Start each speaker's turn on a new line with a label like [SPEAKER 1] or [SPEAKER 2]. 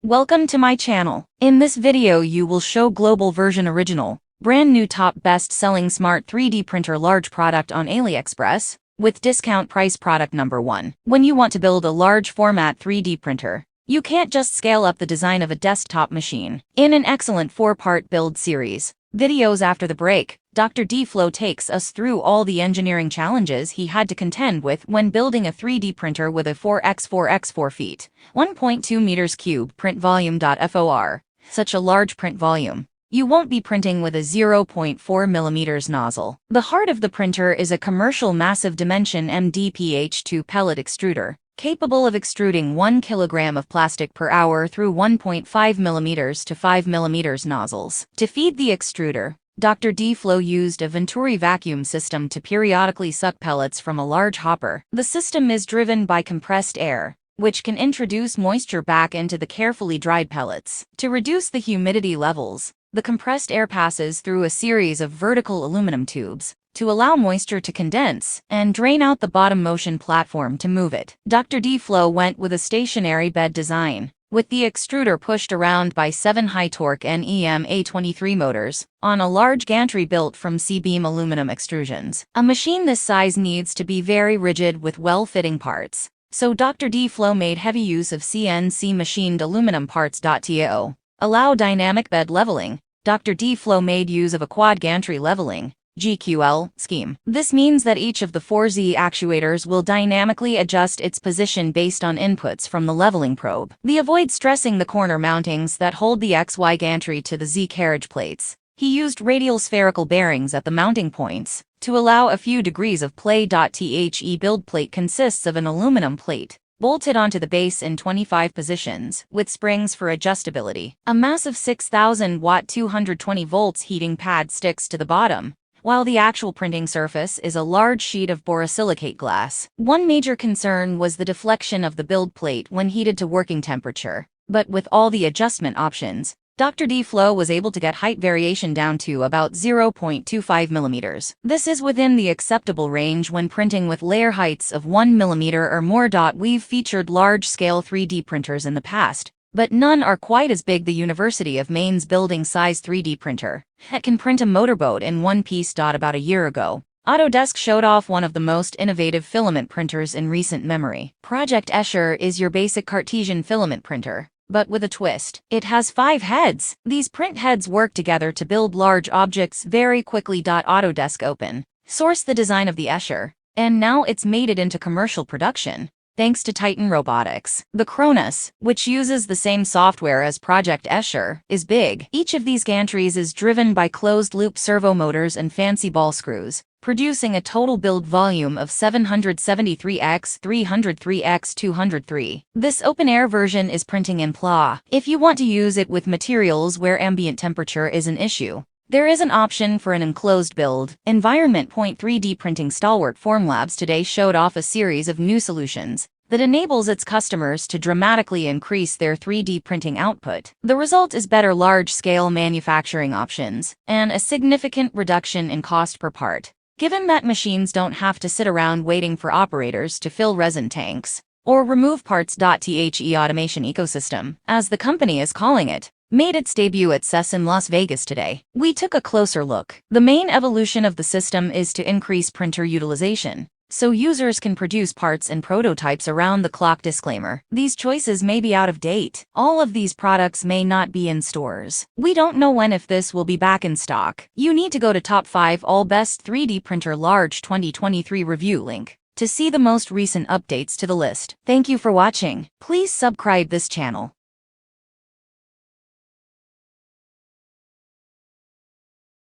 [SPEAKER 1] Welcome to my channel. In this video you will show global version original, brand new top best-selling smart 3D printer large product on AliExpress, with discount price product number 1. When you want to build a large format 3D printer, you can't just scale up the design of a desktop machine. In an excellent 4-part build series, videos after the break, Dr. D-Flow takes us through all the engineering challenges he had to contend with when building a 3D printer with a 4x4x4 feet, 1.2 meters cube print volume. For such a large print volume, you won't be printing with a 0.4 millimeters nozzle. The heart of the printer is a commercial massive dimension MDPH2 pellet extruder, capable of extruding 1 kilogram of plastic per hour through 1.5 millimeters to 5 millimeters nozzles. To feed the extruder, Dr. D-Flow used a Venturi vacuum system to periodically suck pellets from a large hopper. The system is driven by compressed air, which can introduce moisture back into the carefully dried pellets. To reduce the humidity levels, the compressed air passes through a series of vertical aluminum tubes to allow moisture to condense and drain out the bottom motion platform to move it. Dr. D-Flow went with a stationary bed design, with the extruder pushed around by 7 high-torque NEM A23 motors on a large gantry built from C-beam aluminum extrusions. A machine this size needs to be very rigid with well-fitting parts, so Dr. D-Flow made heavy use of CNC machined aluminum parts. To allow dynamic bed leveling, Dr. D-Flow made use of a quad gantry leveling (GQL) scheme. This means that each of the 4 Z actuators will dynamically adjust its position based on inputs from the leveling probe. To avoid stressing the corner mountings that hold the XY gantry to the Z carriage plates, he used radial spherical bearings at the mounting points to allow a few degrees of play. The build plate consists of an aluminum plate bolted onto the base in 25 positions, with springs for adjustability. A massive 6,000-watt 220 volts heating pad sticks to the bottom, while the actual printing surface is a large sheet of borosilicate glass. One major concern was the deflection of the build plate when heated to working temperature, but with all the adjustment options, Dr. D-Flow was able to get height variation down to about 0.25 millimeters. This is within the acceptable range when printing with layer heights of 1 millimeter or more. We've featured large-scale 3D printers in the past, but none are quite as big. The University of Maine's building size 3D printer that can print a motorboat in one piece. About a year ago, Autodesk showed off one of the most innovative filament printers in recent memory. Project Escher is your basic Cartesian filament printer, but with a twist. It has 5 heads. These print heads work together to build large objects very quickly. Autodesk open source the design of the Escher, and now it's made it into commercial production, thanks to Titan Robotics. The Cronus, which uses the same software as Project Escher, is big. Each of these gantries is driven by closed-loop servo motors and fancy ball screws, producing a total build volume of 773x 303x 203. This open-air version is printing in PLA. If you want to use it with materials where ambient temperature is an issue, there is an option for an enclosed build environment. 3D printing stalwart Formlabs today showed off a series of new solutions that enables its customers to dramatically increase their 3D printing output. The result is better large-scale manufacturing options and a significant reduction in cost per part, given that machines don't have to sit around waiting for operators to fill resin tanks or remove parts. The automation ecosystem, as the company is calling it, made its debut at CES in Las Vegas today. We took a closer look. The main evolution of the system is to increase printer utilization, so users can produce parts and prototypes around the clock. Disclaimer: these choices may be out of date. All of these products may not be in stores. We don't know when if this will be back in stock. You need to go to Top 5 All Best 3D Printer Large 2023 review link to see the most recent updates to the list. Thank you for watching. Please subscribe this channel.